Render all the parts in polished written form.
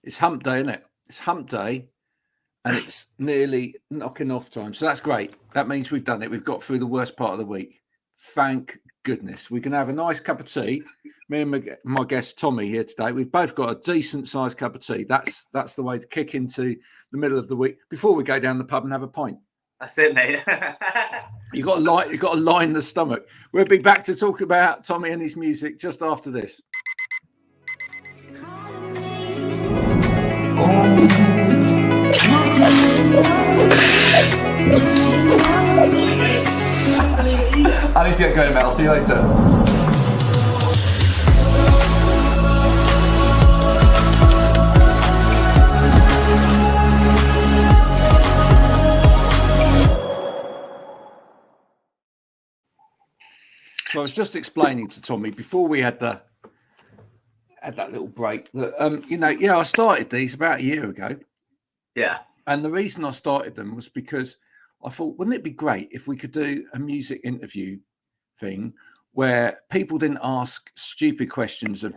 It's hump day, isn't it? It's hump day, and it's nearly knocking off time. So that's great. That means we've done it. We've got through the worst part of the week. Thank goodness. We can have a nice cup of tea. Me and my guest Tommy here today. We've both got a decent sized cup of tea. That's the way to kick into the middle of the week before we go down the pub and have a pint. That's it, mate. You got to line the stomach. We'll be back to talk about Tommy and his music just after this. I need to get going, mate. I'll see you later. So I was just explaining to Tommy before we had that little break that I started these about a year ago. Yeah. And the reason I started them was because I thought, wouldn't it be great if we could do a music interview thing where people didn't ask stupid questions of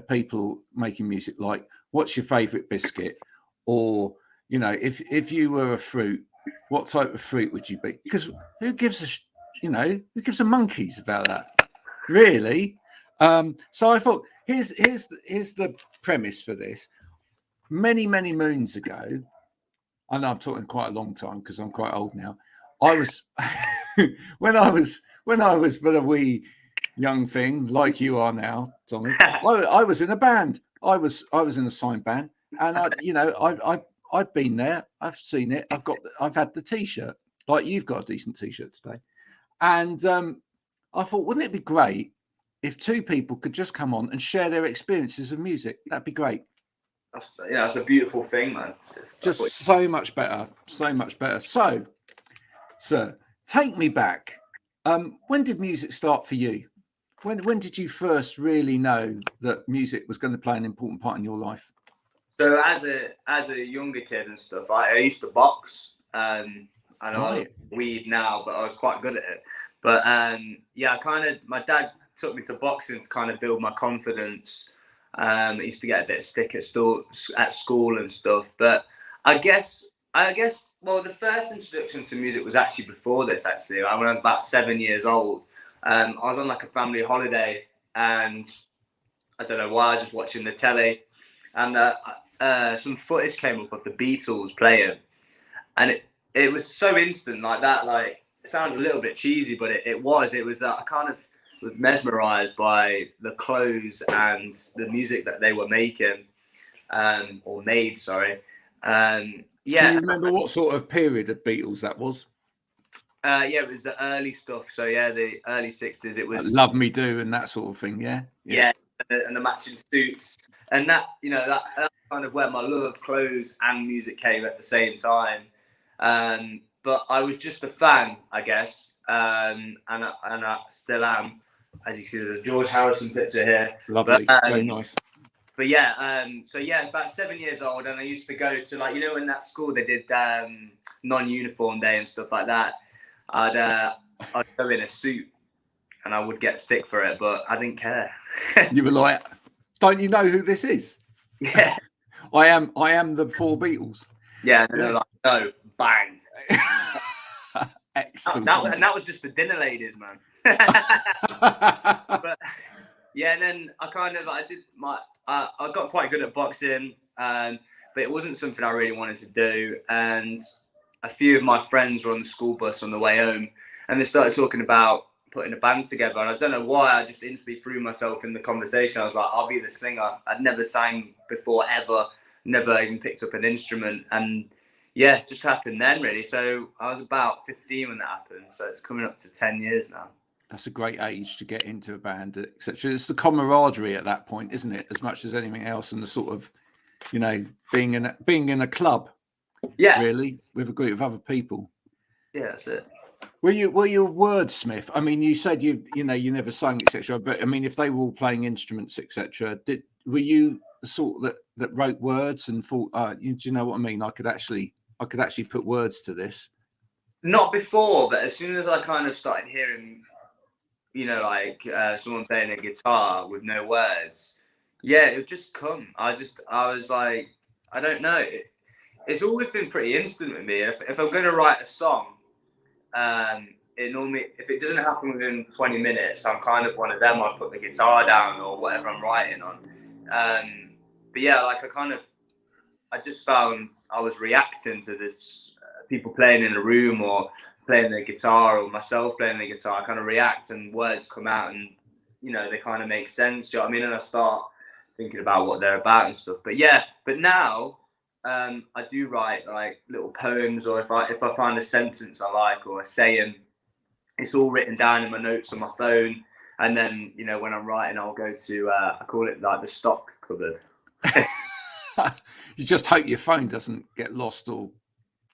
people making music, like what's your favorite biscuit, or if you were a fruit, what type of fruit would you be? Because who gives a monkeys about that, really? So I thought here's the premise for this. Many moons ago, I know I'm talking quite a long time because I'm quite old now. I was when I was but a wee young thing like you are now, Tommy. I was in a band. I was in a signed band, and I've been there. I've seen it. I've had the T-shirt. Like you've got a decent T-shirt today, and I thought, wouldn't it be great if two people could just come on and share their experiences of music? That'd be great. That's a beautiful thing, man. Just so much better. So, sir, take me back. When did music start for you? When did you first really know that music was going to play an important part in your life? So as a younger kid and stuff, I used to box. I know I weed now, but I was quite good at it. But my dad took me to boxing to kind of build my confidence. I used to get a bit of stick at school and stuff. But I guess, well, the first introduction to music was actually before this, actually. When I was about 7 years old, I was on like a family holiday, and I don't know why, I was just watching the telly, and some footage came up of the Beatles playing. And it was so instant like that. Like, it sounds a little bit cheesy, but it was I kind of was mesmerized by the clothes and the music that they were making, or made, sorry. Can you remember what sort of period of Beatles that was? It was the early stuff. So the early 60s. It was Love Me Do and that sort of thing. Yeah, and the matching suits, and that's kind of where my love of clothes and music came at the same time. But I was just a fan, I guess, and I still am. As you see, there's a George Harrison picture here. Lovely, very nice. But about 7 years old, and I used to go to in that school they did non-uniform day and stuff like that. I'd go in a suit, and I would get stick for it, but I didn't care. You were like, "Don't you know who this is?" Yeah, I am the four Beatles. Yeah, and they're like, "No, bang." Excellent. That was just for dinner ladies, man. But and then I got quite good at boxing, but it wasn't something I really wanted to do. And a few of my friends were on the school bus on the way home, and they started talking about putting a band together. And I don't know why, I just instantly threw myself in the conversation. I was like, I'll be the singer. I'd never sang before, ever, never even picked up an instrument. And it just happened then, really. So I was about 15 when that happened. So it's coming up to 10 years now. That's a great age to get into a band, etc. It's the camaraderie at that point, isn't it? As much as anything else, and the sort of, being in a club. Yeah. Really, with a group of other people. Yeah, that's it. Were you a wordsmith? I mean, you said you never sang, etc. But I mean, if they were all playing instruments, etc., were you the sort that wrote words and thought, do you know what I mean? I could actually put words to this. Not before, but as soon as I kind of started hearing, someone playing a guitar with no words, it would just come. I was like, I don't know. It's always been pretty instant with me. If I'm going to write a song, it normally, if it doesn't happen within 20 minutes, I'm kind of one of them. I put the guitar down or whatever I'm writing on. But yeah, like I just found I was reacting to this people playing in a room or playing their guitar or myself playing the guitar. I kind of react and words come out and, you know, they kind of make sense. Do you know what I mean? And I start thinking about what they're about and stuff. But yeah, but now I do write like little poems, or if I find a sentence I like or a saying, it's all written down in my notes on my phone. And then, you know, when I'm writing, I'll go to, I call it like the stock cupboard. You just hope your phone doesn't get lost or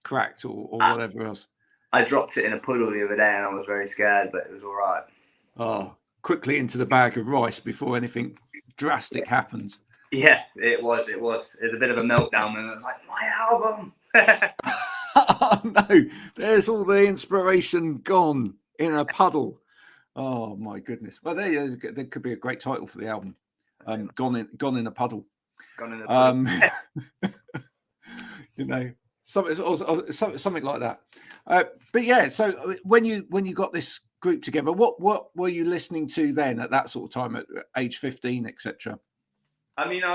cracked or whatever else. I dropped it in a puddle the other day and I was very scared, but it was all right. Oh, quickly into the bag of rice before anything drastic happens. Yeah, it was. It was a bit of a meltdown, and I was like, my album. Oh no, there's all the inspiration gone in a puddle. Oh my goodness. Well, there could be a great title for the album. Gone in a puddle. Gone in a puddle. You know, something like that. But yeah, so when you got this group together, what were you listening to then at that sort of time, at age 15, etc.? I mean, so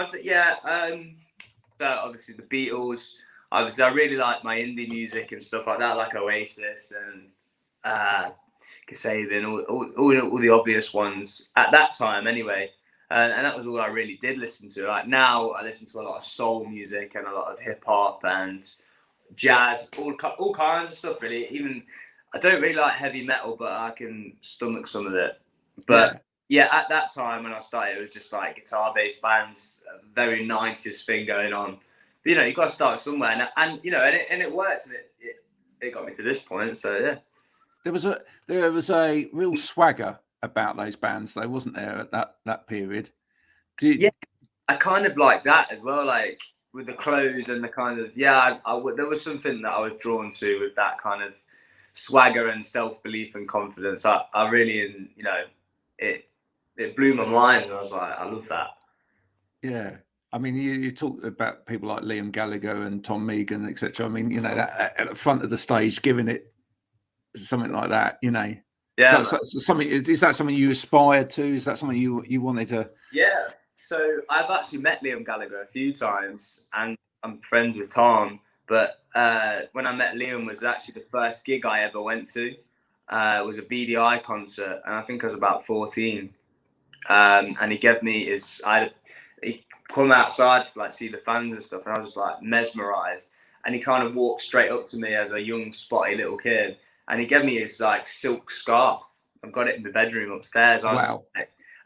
obviously the Beatles. I really liked my indie music and stuff like that, like Oasis and Kasabian, all the obvious ones at that time anyway. And that was all I really did listen to. Like now, I listen to a lot of soul music and a lot of hip hop and jazz, all kinds of stuff. Really, even I don't really like heavy metal, but I can stomach some of it. But yeah, at that time when I started, it was just like guitar-based bands, a very 90s thing going on. But, you know, you got to start somewhere, and you know, and it worked, and it got me to this point. So yeah, there was a real swagger about those bands, though, wasn't there, at that period? Yeah, I kind of like that as well, like with the clothes and the kind of there was something that I was drawn to with that kind of swagger and self-belief and confidence. I really, you know, it blew my mind, and I was like, I love that. Yeah. I mean, you talk about people like Liam Gallagher and Tom Megan, etc. I mean, you know, that at the front of the stage, giving it something like that, you know. Yeah. So something, is that something you aspired to? Is that something you wanted to? Yeah. So I've actually met Liam Gallagher a few times, and I'm friends with Tom. But when I met Liam, was actually the first gig I ever went to. It was a BDI concert, and I think I was about 14. And he gave me he come outside to like see the fans and stuff, and I was just like mesmerized. And he kind of walked straight up to me as a young spotty little kid, and he gave me his like silk scarf. I've got it in the bedroom upstairs. Wow.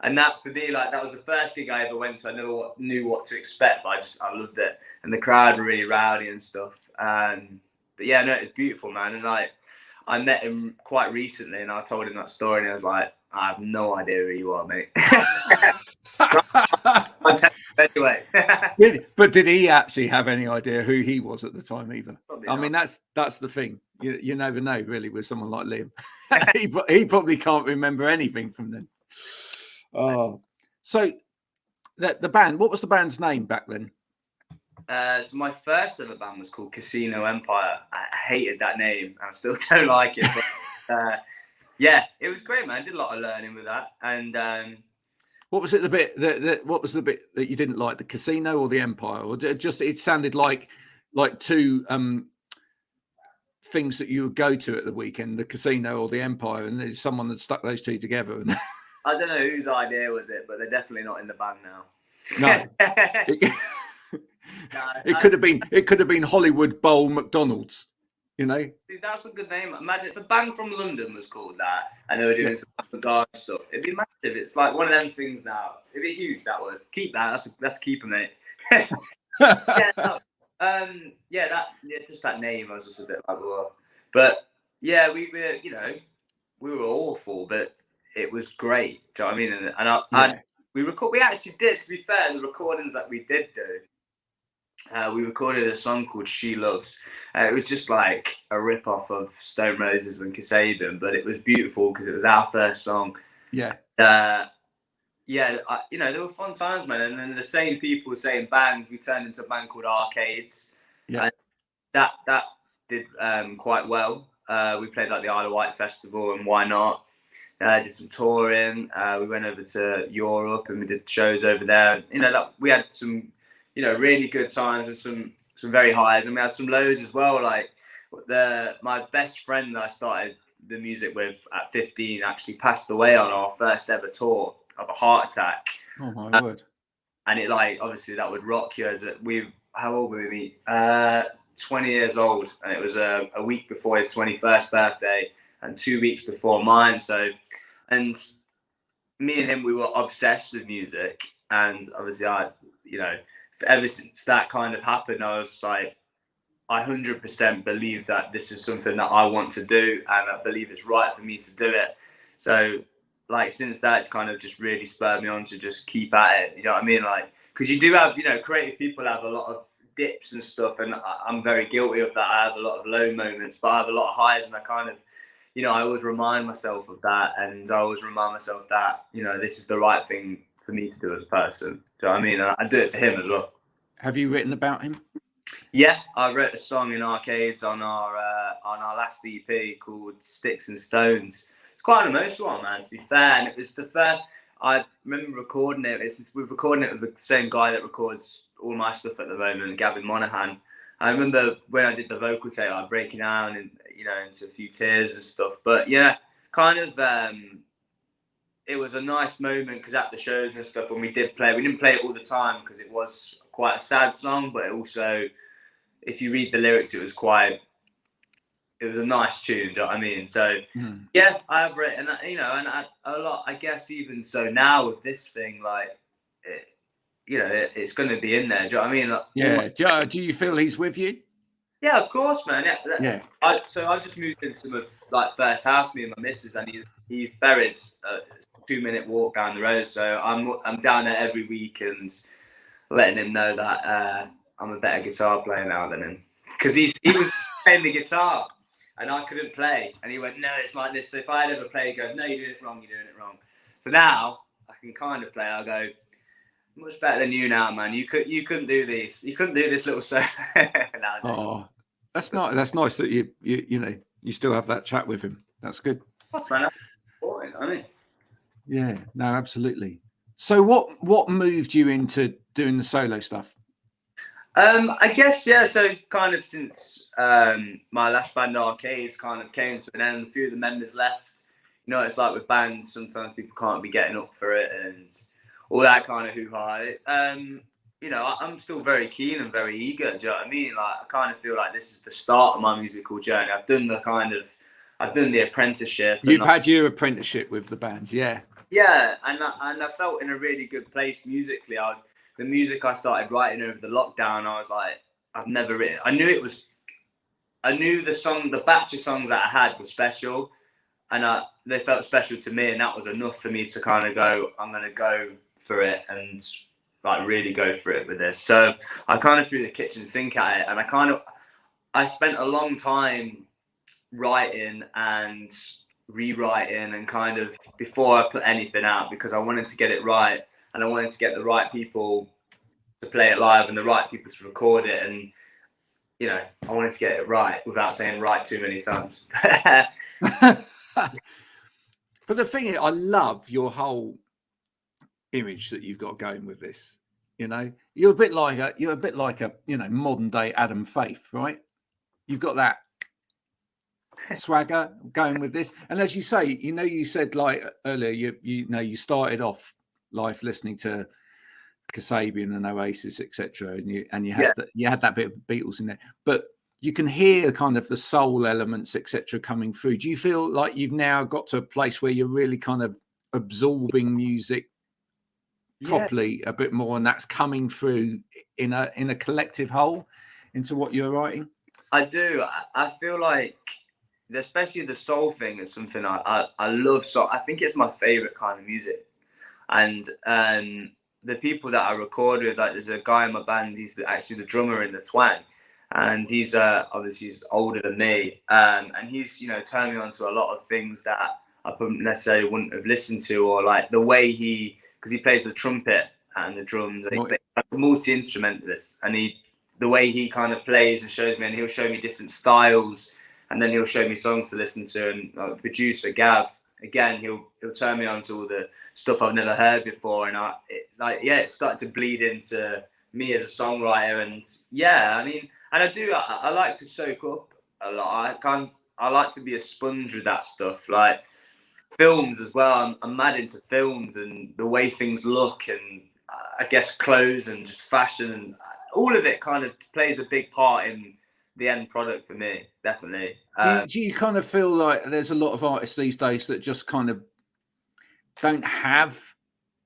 And that for me, like that was the first gig I ever went to. I never knew what to expect, but I loved it. And the crowd were really rowdy and stuff. But yeah, no, it's beautiful, man. And like I met him quite recently, and I told him that story, and I was like, I have no idea who you are, mate. Anyway. But did he actually have any idea who he was at the time either? Probably I not. mean, that's the thing. You never know, really, with someone like Liam. he probably can't remember anything from then. Oh, so the band. What was the band's name back then? So my first ever band was called Casino Empire. I hated that name. I still don't like it. But, yeah, it was great, man. I did a lot of learning with that. And what was it? What was the bit that you didn't like? The casino or the empire? Or just it sounded like two things that you would go to at the weekend: the casino or the empire, and someone had stuck those two together. I don't know whose idea was it, but they're definitely not in the band now. No. It could have been Hollywood Bowl McDonald's, you know. See, that's a good name. Imagine if a band from London was called that, and they were doing some avant-garde stuff. It'd be massive. It's like one of them things now. It'd be huge. That would keep that. That's keeping it. Just that name. I was just a bit like, whoa. But yeah, we were awful, but it was great. Do you know what I mean? And we actually did. To be fair, the recordings that we did do. We recorded a song called She Loves. It was just like a rip-off of Stone Roses and Kasabian, but it was beautiful because it was our first song. Yeah. yeah, you know, there were fun times, man. And then the same people, same band, we turned into a band called Arcades. Yeah. And that did quite well. We played like the Isle of Wight Festival and Why Not. Did some touring. We went over to Europe and we did shows over there. You know, we had some, you know, really good times and some very highs, and we had some lows as well. Like my best friend that I started the music with at 15 actually passed away on our first ever tour of a heart attack. Oh my word! And it, like, obviously that would rock you. How old were we? 20 years old, and it was a week before his 21st birthday and 2 weeks before mine. So, and me and him, we were obsessed with music, and obviously you know, ever since that kind of happened, I was like, I 100% believe that this is something that I want to do, and I believe it's right for me to do it. So, like, since that, it's kind of just really spurred me on to just keep at it. You know what I mean? Like, because you do have, you know, creative people have a lot of dips and stuff, and I'm very guilty of that. I have a lot of low moments, but I have a lot of highs, and I kind of, you know, I always remind myself of that, and I always remind myself that, you know, this is the right thing for me to do as a person. Do you know what I mean? And I do it for him as well. Have you written about him? Yeah, I wrote a song in Arcades on our last EP called Sticks and Stones. It's quite an emotional one, man, to be fair. And it was the first, I remember recording it. We're recording it with the same guy that records all my stuff at the moment, Gavin Monaghan. I remember when I did the vocal take, like breaking down and, you know, into a few tears and stuff. But yeah, kind of, it was a nice moment because at the shows and stuff, when we didn't play it all the time because it was quite a sad song, but it also, if you read the lyrics, it was a nice tune. Do you know what I mean? So yeah, I have written, you know, and a lot, I guess, even so now with this thing, like, you know, it's going to be in there. Do you know what I mean? Like, yeah. Do you feel he's with you? Yeah, of course, man. Yeah. So I just moved into my like first house, me and my missus, and he's buried a 2-minute walk down the road. So I'm down there every week and letting him know that I'm a better guitar player now than him, because he was playing the guitar and I couldn't play, and he went, no, it's like this. So if I had ever played, he goes, no, you're doing it wrong. You're doing it wrong. So now I can kind of play. I go, much better than you now, man. You couldn't do this. You couldn't do this little solo. Oh, that's nice that you know you still have that chat with him. That's good. That's man. That's important, I mean. Yeah, no, absolutely. So what moved you into doing the solo stuff? I guess, yeah, so kind of since my last band Arcades kind of came to an end, a few of the members left. You know, it's like with bands, sometimes people can't be getting up for it and all that kind of hoo-ha. You know, I'm still very keen and very eager. Do you know what I mean? Like, I kind of feel like this is the start of my musical journey. I've done the apprenticeship. You've had your apprenticeship with the bands, yeah. Yeah, and I felt in a really good place musically. The music I started writing over the lockdown, I was like, I've never written. I knew the batch of songs that I had was special, and they felt special to me, and that was enough for me to kind of go, I'm going to go for it and like really go for it with this. So I kind of threw the kitchen sink at it, and I spent a long time writing and rewriting and kind of before I put anything out, because I wanted to get it right, and I wanted to get the right people to play it live and the right people to record it, and you know, I wanted to get it right without saying right too many times. But the thing is, I love your whole image that you've got going with this. You know, you're a bit like a you know, modern day Adam Faith, right? You've got that swagger going with this, and as you say, you know, you said like earlier, you know, you started off life listening to Kasabian and Oasis, etc., and you had that bit of Beatles in there, but you can hear kind of the soul elements, etc., coming through. Do you feel like you've now got to a place where you're really kind of absorbing music properly a bit more, and that's coming through in a collective whole into what you're writing? I do. I feel like, especially the soul thing, is something I love. So I think it's my favorite kind of music, and the people that I record with, like, there's a guy in my band. He's actually the drummer in the Twang, and he's obviously he's older than me, and he's, you know, turned me on to a lot of things that I necessarily wouldn't have listened to, or like the way he because he plays the trumpet and the drums. Right. He's like a multi-instrumentalist, and the way he kind of plays and shows me, and he'll show me different styles, and then he'll show me songs to listen to. And producer Gav, again, he'll turn me on to all the stuff I've never heard before, and it's started to bleed into me as a songwriter. And yeah, I mean, and I like to soak up a lot. I like to be a sponge with that stuff, like films as well. I'm mad into films and the way things look, and I guess clothes and just fashion, and all of it kind of plays a big part in the end product for me, definitely. Do you kind of feel like there's a lot of artists these days that just kind of don't have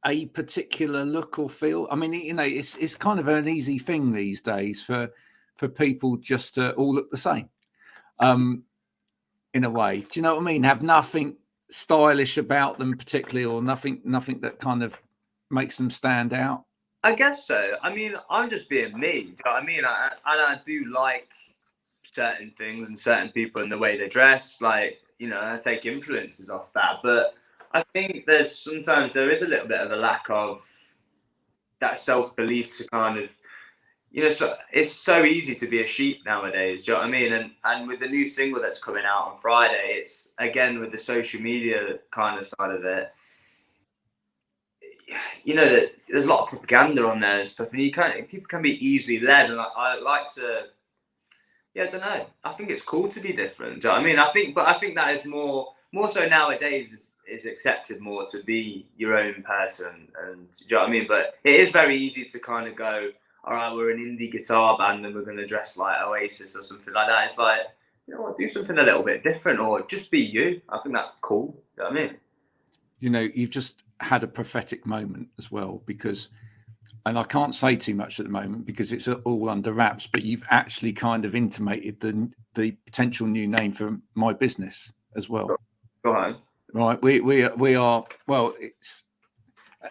a particular look or feel? I mean, it's kind of an easy thing these days for people just to all look the same, in a way. Do you know what I mean? Have nothing stylish about them particularly, or nothing that kind of makes them stand out. I guess so. I mean, I'm just being me. Do you know what I mean? I do like certain things and certain people and the way they dress. Like, I take influences off that. But I think sometimes there is a little bit of a lack of that self-belief to kind of, so it's so easy to be a sheep nowadays. Do you know what I mean? And with the new single that's coming out on Friday, it's again with the social media kind of side of it. That there's a lot of propaganda on there and stuff, and people can be easily led. And I like to, I don't know. I think it's cool to be different. Do you know what I mean? I think that is more so nowadays is accepted more to be your own person. And do you know what I mean? But it is very easy to kind of go, all right, we're an indie guitar band and we're going to dress like Oasis or something like that. It's like, do something a little bit different, or just be you. I think that's cool. You know what I mean? You've just had a prophetic moment as well, because, and I can't say too much at the moment because it's all under wraps, but you've actually kind of intimated the potential new name for my business as well. Go on. Right. We are, well, it's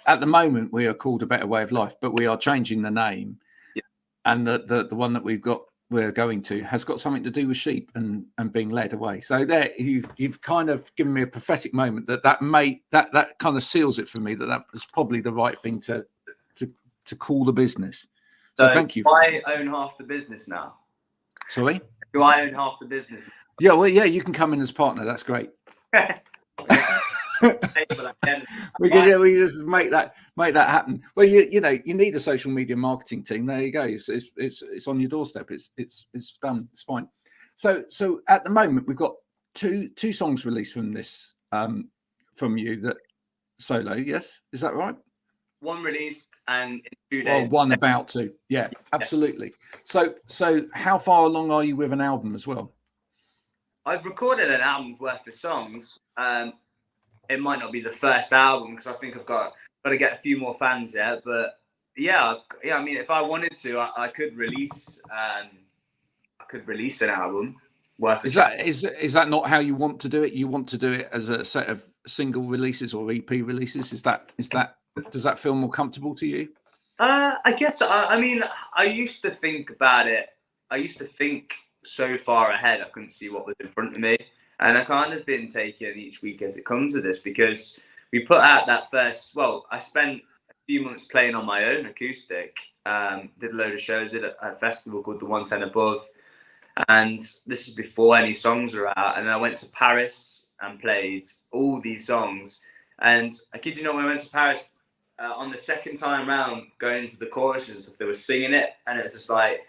at the moment we are called A Better Way of Life, but we are changing the name. Yeah. And the one that we're going to has got something to do with sheep and being led away. So there you've kind of given me a prophetic moment that kind of seals it for me, that was probably the right thing to call the business. So thank you. Do I own half the business now? Sorry? Do I own half the business? Yeah, well, yeah, you can come in as partner. That's great. we just make that happen. Well, you need a social media marketing team. There you go. It's on your doorstep. It's done. It's fine. So at the moment we've got two songs released from this from you, that solo. Yes, is that right? One released and in 2 days. Well, one about to. Yeah, absolutely. So how far along are you with an album as well? I've recorded an album's worth of songs. It might not be the first album because I think I've got to get a few more fans yet. But I mean, if I wanted to, I could release. I could release an album worth. Is that not how you want to do it? You want to do it as a set of single releases or EP releases? Does that feel more comfortable to you? I guess. I mean, I used to think about it. I used to think so far ahead I couldn't see what was in front of me, and I kind of been taking each week as it comes with this, because we put out that first. Well, I spent a few months playing on my own acoustic. Did a load of shows. Did a festival called the 110 Above, and this is before any songs were out. And I went to Paris and played all these songs. And I kid you not, when I went to Paris on the second time round, going into the choruses, they were singing it, and it was just like.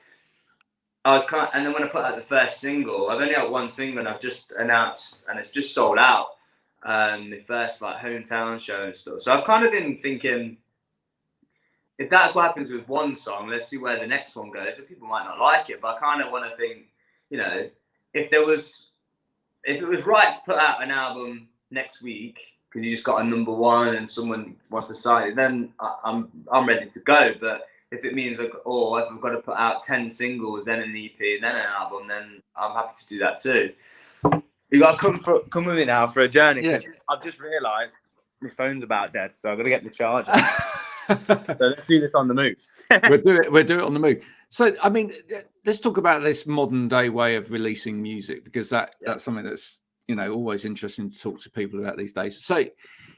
And then when I put out the first single, I've only got one single, and I've just announced, and it's just sold out. The first hometown show and stuff. So I've kind of been thinking, if that's what happens with one song, let's see where the next one goes. So people might not like it, but I kind of want to think, if it was right to put out an album next week because you just got a number one and someone wants to sign it, then I'm ready to go. But if it means if I've got to put out 10 singles, then an EP, then an album, then I'm happy to do that too. You got to come with me now for a journey. Yeah. I've just realised my phone's about dead, so I've got to get the charger. So let's do this on the move. We'll do it on the move. So, I mean, let's talk about this modern day way of releasing music, because that's something that's always interesting to talk to people about these days. So,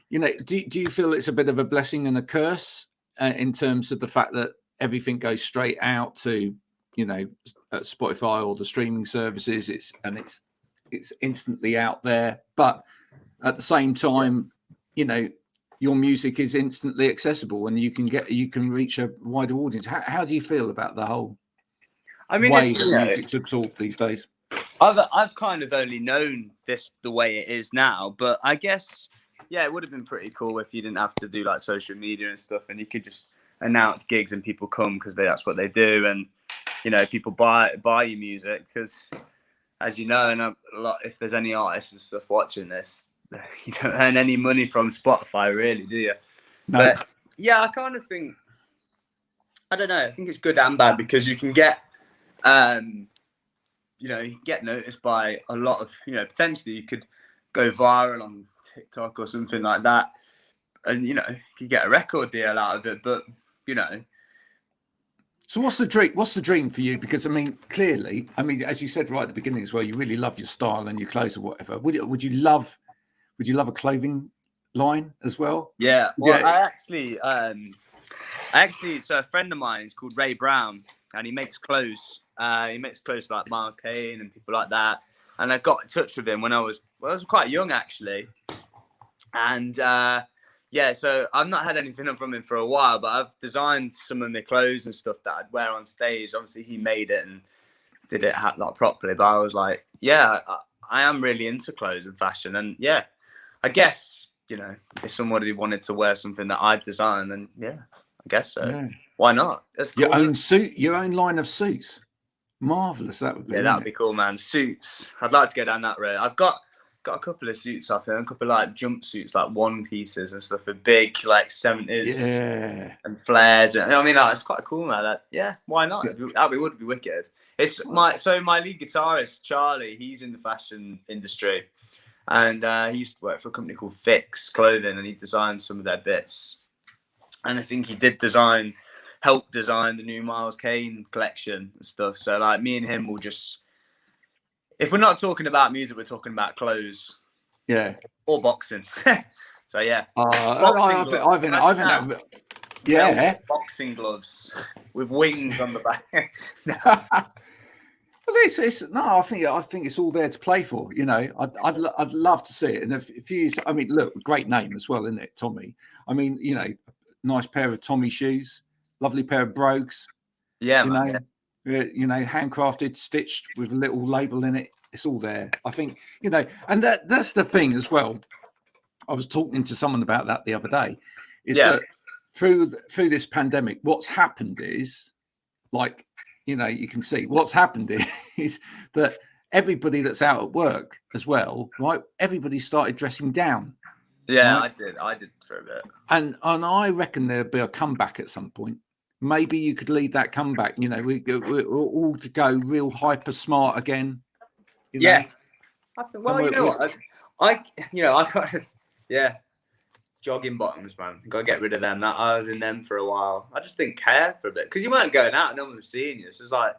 you know, do you feel it's a bit of a blessing and a curse in terms of the fact that everything goes straight out to, you know, Spotify or the streaming services? It's instantly out there, but at the same time, you know, your music is instantly accessible and you can reach a wider audience. How do you feel about the whole way that music's absorbed these days? I've kind of only known this the way it is now, but I guess, yeah, it would have been pretty cool if you didn't have to do like social media and stuff, and you could just announce gigs and people come because that's what they do, and you know, people buy your music because, as you know, and a lot, if there's any artists and stuff watching this, you don't earn any money from Spotify, really, do you? No. But yeah, I kind of think, I don't know, I think it's good and bad because you can get, you know, you can get noticed by a lot of, you know, potentially you could go viral on TikTok or something like that, and you know, you could get a record deal out of it. But you know, so what's the dream? What's the dream for you? Because I mean, clearly, I mean, as you said right at the beginning as well, you really love your style and your clothes or whatever. Would you love a clothing line as well? Yeah. Well, yeah. I actually, so a friend of mine is called Ray Brown, and he makes clothes. He makes clothes like Miles Kane and people like that. And I got in touch with him when I was quite young, actually. And yeah, so I've not had anything from him for a while, but I've designed some of my clothes and stuff that I'd wear on stage. Obviously, he made it and did it not properly, but I was like, yeah, I am really into clothes and fashion. And yeah, I guess, you know, if somebody wanted to wear something that I'd designed, then yeah, I guess so. Yeah. Why not? That's cool. Your own line of suits. Marvelous. That would be. Yeah, that'd be cool, man. Suits. I'd like to go down that road. I've got a couple of suits up here, a couple of like jumpsuits, like one pieces and stuff with big like 70s and flares. And I mean, that's quite cool, man. Why not? That would be wicked. It's my lead guitarist Charlie. He's in the fashion industry, and he used to work for a company called Fix Clothing, and he designed some of their bits. And I think he did help design the new Miles Kane collection and stuff. So like me and him will just, if we're not talking about music, we're talking about clothes. Yeah. Or boxing. So yeah. Boxing gloves with wings on the back. Well, I think it's all there to play for. You know, I'd love to see it. And if you, I mean, look, great name as well, isn't it, Tommy? I mean, you know, nice pair of Tommy shoes, lovely pair of brogues. Yeah, you know, handcrafted, stitched with a little label in it. It's all there. I think, you know, and that's the thing as well. I was talking to someone about that the other day. Is that through this pandemic, what's happened is, like, you know, you can see what's happened is that everybody that's out at work as well, right? Everybody started dressing down. Yeah, right? I did for a bit. And I reckon there'll be a comeback at some point. Maybe you could lead that comeback. You know, we're all to go real hyper smart again. You know? Yeah. I think, well, you know what? I kind of, jogging bottoms, man. Got to get rid of them. I was in them for a while. I just didn't care for a bit because you weren't going out. No one was seeing you. So it's like,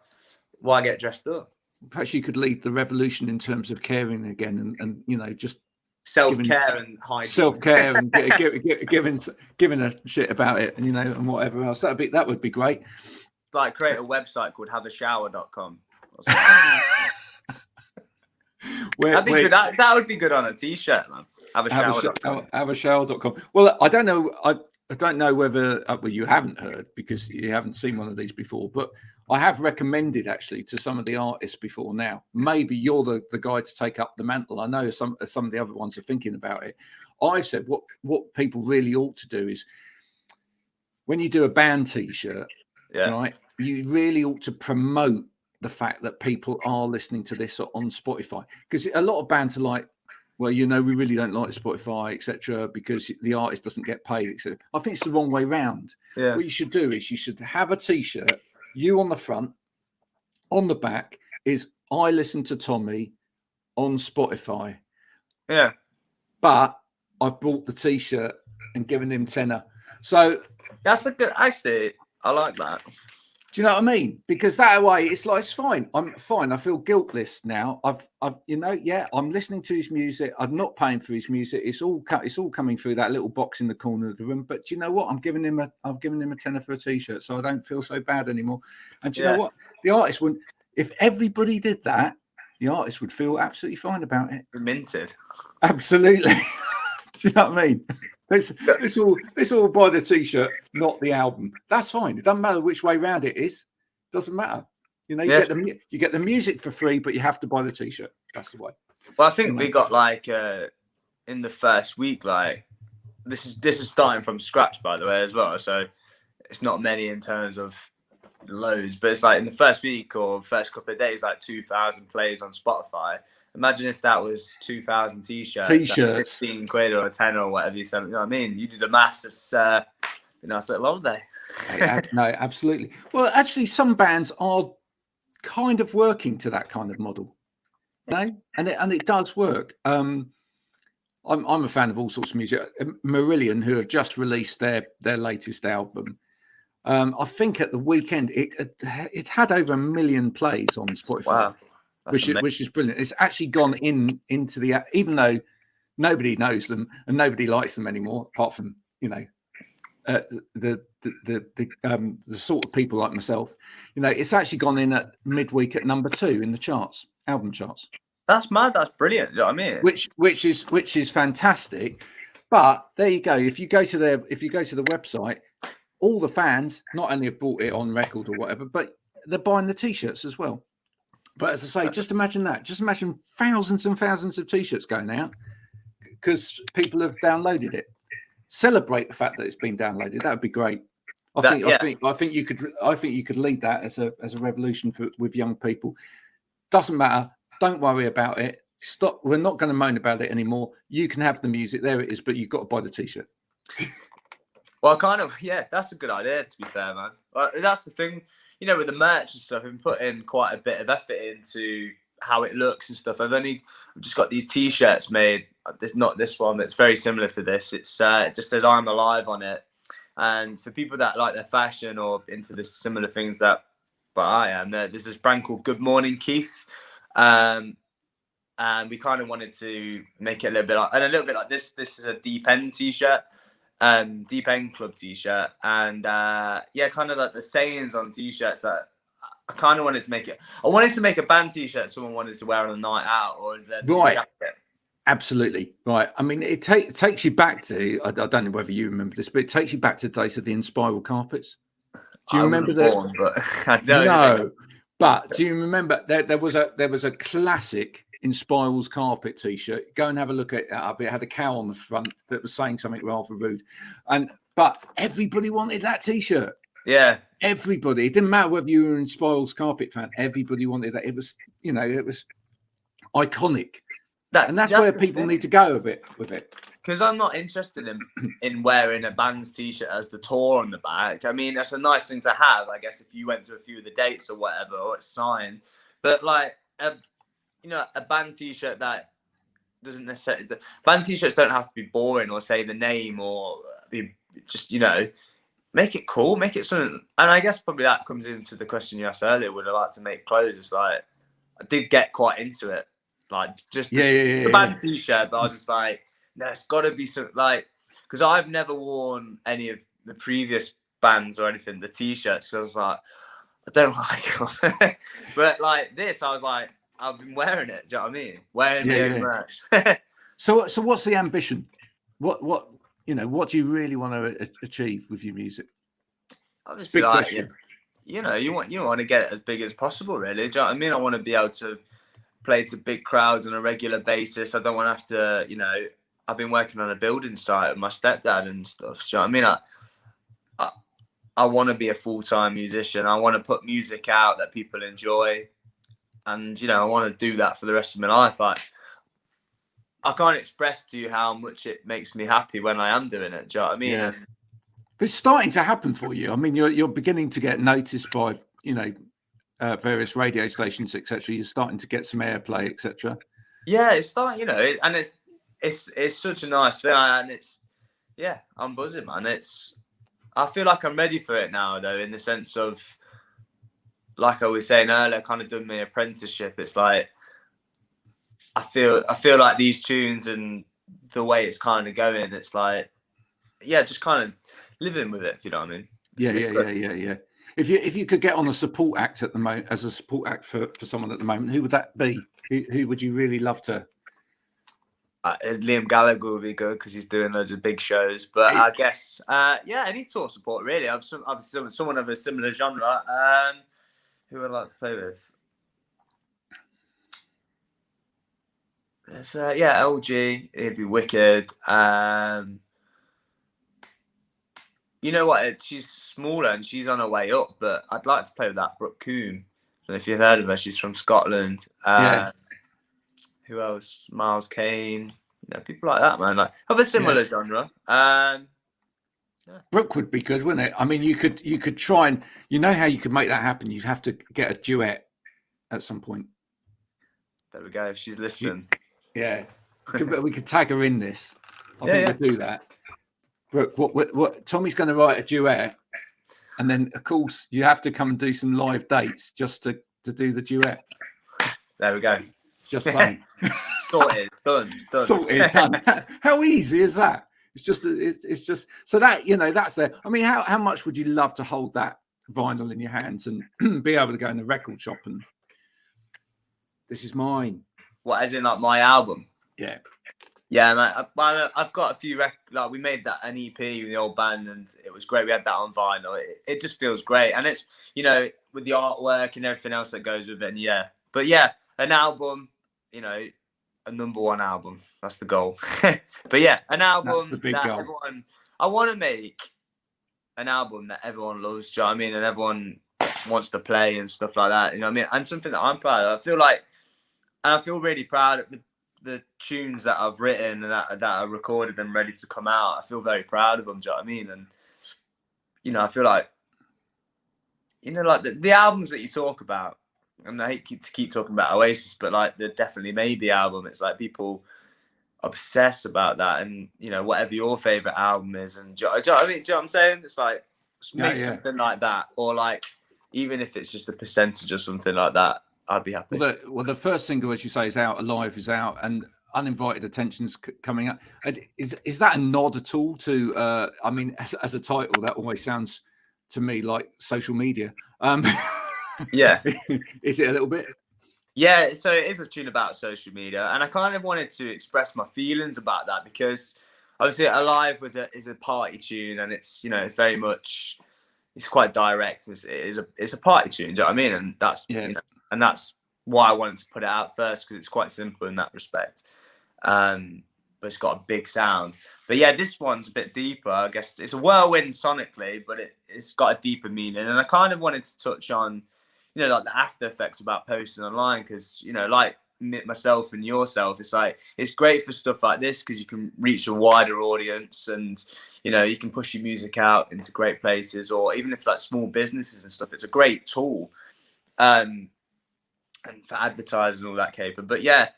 why get dressed up? Perhaps you could lead the revolution in terms of caring again, and you know, just self-care and hygiene. Self-care and giving a shit about it, and you know, and whatever else. That would be great. Like create a website called haveashower.com. That would be good on a t-shirt, man. Haveashower.com. Well, I don't know. I don't know whether well, you haven't heard because you haven't seen one of these before, but I have recommended actually to some of the artists before now. Maybe you're the guy to take up the mantle. I know some of the other ones are thinking about it. I said what people really ought to do is when you do a band t-shirt, right, you really ought to promote the fact that people are listening to this on Spotify, because a lot of bands are like, well, you know, we really don't like Spotify, etc., because the artist doesn't get paid, etc. I think it's the wrong way round. Yeah. What you should do is you should have a t-shirt, you on the front, on the back is I listen to Tommy on Spotify. Yeah. But I've bought the t-shirt and given him tenner. So that's a good, actually, I like that. Do you know what I mean? Because that way, it's like, it's fine. I'm fine. I feel guiltless now. I've, I'm listening to his music. I'm not paying for his music. It's all coming through that little box in the corner of the room. But do you know what? I'm giving him a tenner for a t-shirt, so I don't feel so bad anymore. And do you know what? The artist wouldn't. If everybody did that, the artist would feel absolutely fine about it. Minted. Absolutely. Do you know what I mean? Let's all buy the t-shirt, not the album. That's fine. It doesn't matter which way round it is. Doesn't matter. You know, you get the music for free, but you have to buy the t-shirt. That's the way. Well, I think we got like in the first week, like this is starting from scratch, by the way, as well. So it's not many in terms of loads, but it's like in the first week or first couple of days, like 2,000 plays on Spotify. Imagine if that was 2,000 t-shirts, 15 quid or a tenner or whatever you said. You know what I mean? You do the maths. It's a nice little holiday. No, absolutely. Well, actually, some bands are kind of working to that kind of model. No, and it does work. I'm a fan of all sorts of music. Marillion, who have just released their latest album. I think at the weekend it had over 1 million plays on Spotify. Wow. Which is brilliant. It's actually gone into the, even though nobody knows them and nobody likes them anymore, apart from the sort of people like myself. You know, it's actually gone in at midweek at number 2 in the charts, album charts. That's mad. That's brilliant. You know what I mean? Which is fantastic. But there you go. If you go to the website, all the fans not only have bought it on record or whatever, but they're buying the t-shirts as well. But as I say, just imagine that. Just imagine thousands and thousands of t-shirts going out because people have downloaded it. Celebrate the fact that it's been downloaded. That would be great. I think you could lead that as a revolution with young people. Doesn't matter. Don't worry about it. Stop. We're not going to moan about it anymore. You can have the music. There it is. But you've got to buy the t-shirt. Well, that's a good idea, to be fair, man. That's the thing. You know, with the merch and stuff, I've been putting quite a bit of effort into how it looks and stuff. I've just got these t-shirts made. There's not this one that's very similar to this. It just says "I'm alive" on it. And for people that like their fashion or into the similar things that I am, there's this brand called Good Morning Coath. And we kind of wanted to make it a little bit like this. This is a Deep End t-shirt. Deep End Club t-shirt, and kind of like the sayings on t-shirts that I kind of wanted to make it. I wanted to make a band t-shirt someone wanted to wear on a night out or right. Jacket. Absolutely right. I mean, it takes you back to I don't know whether you remember this, but it takes you back to the days of the Inspiral carpets. Do you remember that? But I don't. No, but do you remember there was a classic Inspiral's carpet t-shirt? Go and have a look at it up. It had a cow on the front that was saying something rather rude, but everybody wanted that t-shirt. Yeah, everybody. It didn't matter whether you were an Inspiral's carpet fan. Everybody wanted that. It was iconic. That's where people need to go a bit with it. Because I'm not interested in wearing a band's t-shirt as the tour on the back. I mean, that's a nice thing to have, I guess, if you went to a few of the dates or whatever, or it's signed. But like a band t-shirt that doesn't necessarily. Band t-shirts don't have to be boring or say the name or be just make it cool, make it something. And I guess probably that comes into the question you asked earlier. Would I like to make clothes? It's like I did get quite into it, like just the band t-shirt. But I was just like, there's got to be some because I've never worn any of the previous bands or anything, the t-shirts. So I was like, I don't like them. But like this, I was like, I've been wearing it. Do you know what I mean? Wearing merch. So what's the ambition? What do you really want to achieve with your music? Obviously, big question. You want to get it as big as possible, really. Do you know what I mean? I want to be able to play to big crowds on a regular basis. I don't want to have to, I've been working on a building site with my stepdad and stuff. So I mean, I want to be a full-time musician. I want to put music out that people enjoy, and I want to do that for the rest of my life. I can't express to you how much it makes me happy when I am doing it. Do you know what I mean? Yeah. But it's starting to happen for you. I mean, you're beginning to get noticed by various radio stations, etc. You're starting to get some airplay, etc. Yeah, it's starting. And it's such a nice thing, and I'm buzzing, man. I feel like I'm ready for it now, though, in the sense of like I was saying earlier, kind of done my apprenticeship. It's like I feel like these tunes and the way it's kind of going, it's like, yeah, just kind of living with it, if you know what I mean. Yeah. If you could get on a support act at the moment, as a support act for someone at the moment, who would that be? Who would you really love to? Liam Gallagher would be good because he's doing loads of big shows. But I guess, any tour support really. I've someone of a similar genre. Who I'd like to play with? There's, LG. It'd be wicked. You know what? She's smaller and she's on her way up, but I'd like to play with that Brooke Coombe. I don't know if you've heard of her. She's from Scotland. Who else? Miles Kane. People like that, man. Like of a similar genre. Brooke would be good, wouldn't it? I mean, you could try and how you could make that happen. You'd have to get a duet at some point. There we go. If she's listening. We could tag her in this. I think we'll do that. Brooke, what Tommy's going to write a duet, and then of course you have to come and do some live dates just to do the duet. There we go. Just saying. Sorted. Done. Sorted. Done. How easy is that? It's just so that that's there. I mean, how much would you love to hold that vinyl in your hands and be able to go in the record shop and this is mine? What, as in like my album? Yeah. Yeah, man. I've got a few like we made that an EP with the old band, and it was great. We had that on vinyl. It just feels great, and it's with the artwork and everything else that goes with it. And but an album, a #1 album. That's the goal. But an album. That's the big goal. I want to make an album that everyone loves. Do you know what I mean? And everyone wants to play and stuff like that. You know what I mean? And something that I'm proud of. I feel really proud of the tunes that I've written and that are recorded and ready to come out. I feel very proud of them. Do you know what I mean? And I feel like like the albums that you talk about. And I hate to keep talking about Oasis, but like the Definitely Maybe album, it's like people obsess about that, and whatever your favorite album is, and do you know what I'm saying? It's like make something like that, or like even if it's just a percentage or something like that, I'd be happy. Well, the first single, as you say, is out. Alive is out, and Uninvited Attention's coming up. Is that a nod at all to? I mean, as a title, that always sounds to me like social media. Yeah. Is it a little bit? Yeah, so it is a tune about social media, and I kind of wanted to express my feelings about that because obviously Alive is a party tune, and it's it's very much, it's quite direct. It's a party tune, do you know what I mean? And that's and that's why I wanted to put it out first, because it's quite simple in that respect. But it's got a big sound. But this one's a bit deeper. I guess it's a whirlwind sonically, but it's got a deeper meaning. And I kind of wanted to touch on like the after effects about posting online, because like myself and yourself, it's like it's great for stuff like this because you can reach a wider audience, and you can push your music out into great places, or even if like small businesses and stuff, it's a great tool and for advertising and all that caper. But I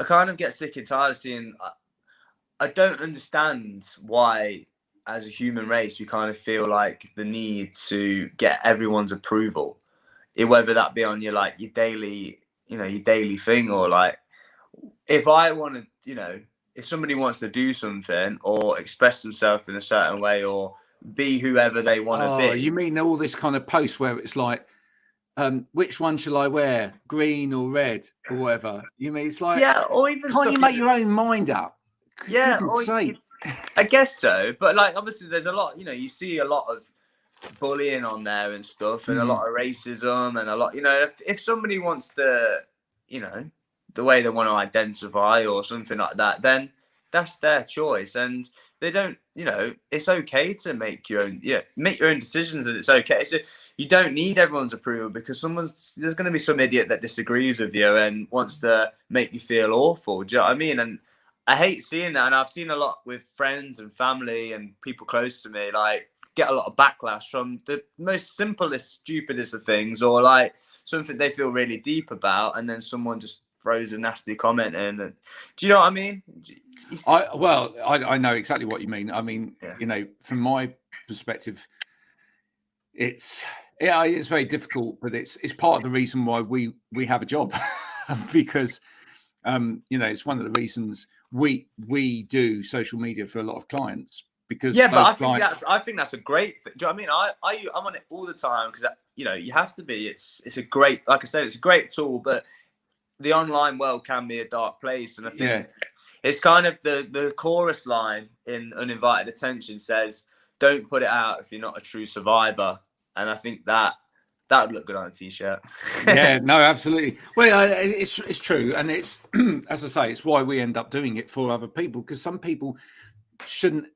kind of get sick and tired of seeing, I don't understand why as a human race we kind of feel like the need to get everyone's approval, whether that be on your daily thing, or like if I want to, if somebody wants to do something or express themselves in a certain way or be whoever they want to be. You mean all this kind of post where it's like, which one shall I wear, green or red or whatever? You mean it's like, or even can't you make your own mind up? I guess so, but like obviously there's a lot, you see a lot of bullying on there and stuff, and a lot of racism, and a lot, if somebody wants to, the way they want to identify or something like that, then that's their choice, and they don't, it's okay to make your own decisions, and it's okay. So you don't need everyone's approval, because there's going to be some idiot that disagrees with you and wants to make you feel awful. Do you know what I mean? And I hate seeing that, and I've seen a lot with friends and family and people close to me, like get a lot of backlash from the most simplest, stupidest of things, or like something they feel really deep about, and then someone just throws a nasty comment in. And do you know what I mean? I know exactly what you mean. I mean, from my perspective, it's Yeah, it's very difficult, but it's part of the reason why we have a job because it's one of the reasons we do social media for a lot of clients because but I think that's a great thing. Do you know what I mean? I'm on it all the time because you have to be. It's a great, like I said, it's a great tool, but the online world can be a dark place, and I think it's kind of the chorus line in Uninvited Attention says, "Don't put it out if you're not a true survivor," and I think that would look good on a t-shirt. Yeah, no, absolutely. Well, it's true, and it's as I say, it's why we end up doing it for other people because some people shouldn't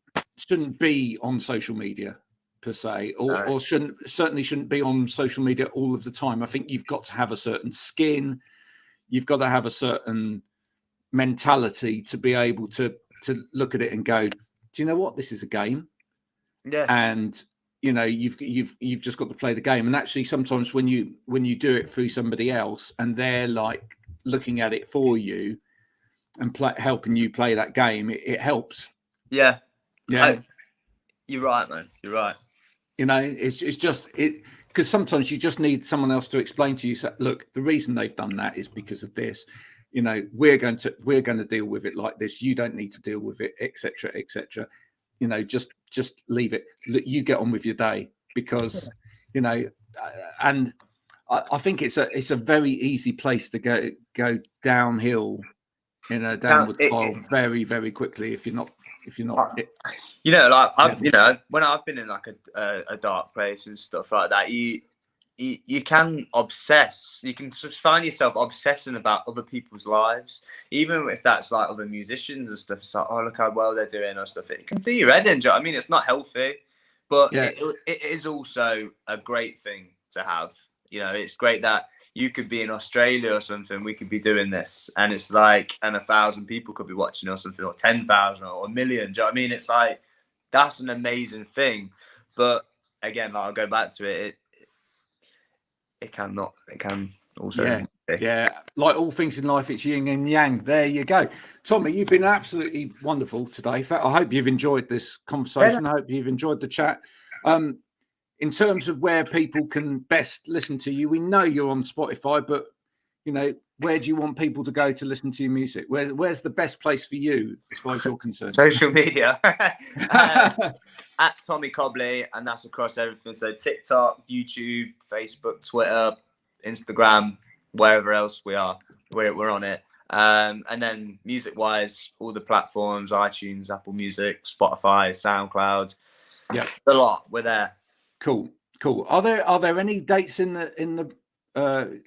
be on social media per se, or certainly shouldn't be on social media all of the time. I think you've got to have a certain skin, you've got to have a certain mentality to be able to look at it and go, do you know what, this is a game, and you've just got to play the game. And actually sometimes when you do it through somebody else and they're like looking at it for you and helping you play that game, it helps. You're right, man, you're right. It's just because sometimes you just need someone else to explain to you, so, look, the reason they've done that is because of this. We're going to deal with it like this. You don't need to deal with it, etc., etc. Just leave it. You get on with your day because, and I think it's a very easy place to go downhill in a downward spiral very, very quickly if you're not. When I've been in like a dark place and stuff like that, you can obsess. You can just find yourself obsessing about other people's lives, even if that's like other musicians and stuff. It's like, oh, look how well they're doing or stuff. It can do your head in. Do you know what I mean? It's not healthy, but it is also a great thing to have. It's great that you could be in Australia or something. We could be doing this, and it's like, and 1,000 people could be watching or something, or 10,000 or 1 million. Do you know what I mean? It's like that's an amazing thing. But again, I'll go back to it. It can also like all things in life, it's yin and yang. There you go. Tommy, you've been absolutely wonderful today. I hope you've enjoyed this conversation. I hope you've enjoyed the chat. In terms of where people can best listen to you, we know you're on Spotify, but where do you want people to go to listen to your music? Where's the best place for you as far as you're concerned? Social media. At Tommy Cobley, and that's across everything. So TikTok, YouTube, Facebook, Twitter, Instagram, wherever else we are, we're on it. And then music-wise, all the platforms: iTunes, Apple Music, Spotify, SoundCloud. Yeah, a lot. We're there. Cool. Are there any dates in the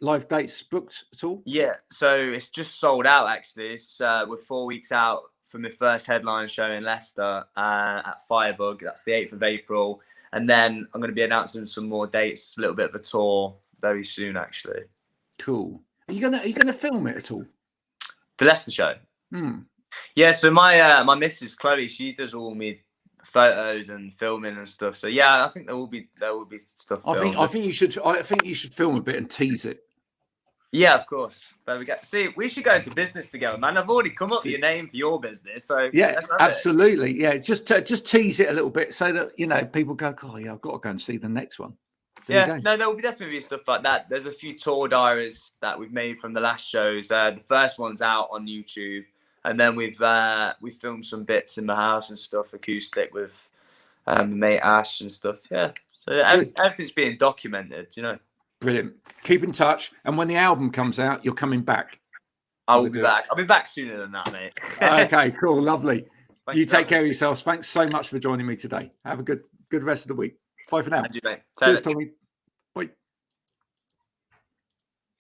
live dates booked at all? Yeah, so it's just sold out actually. We're 4 weeks out from the first headline show in Leicester at Firebug. That's the 8th of April. And then I'm going to be announcing some more dates, a little bit of a tour very soon actually. Cool. Are you gonna film it at all? The Leicester show? Yeah, so my missus Chloe, she does all me photos and filming and stuff. So yeah, I think there will be stuff. I think you should film a bit and tease it. Yeah, of course. There we go. See, we should go into business together, man. I've already come up with your name for your business, so yeah, absolutely. Yeah, just tease it a little bit so that people go, oh yeah, I've got to go and see the next one. No, there will definitely be stuff like that. There's a few tour diaries that we've made from the last shows. The first one's out on YouTube, and then we've filmed some bits in the house and stuff, acoustic with mate Ash and stuff. Yeah, so everything's being documented. Brilliant. Keep in touch, and when the album comes out, you're coming back. I will be back. I'll be back sooner than that, mate. Okay, cool, lovely. You take care of yourselves. Thanks so much for joining me today. Have a good rest of the week. Bye for now. Thank you, mate. Cheers, Tommy.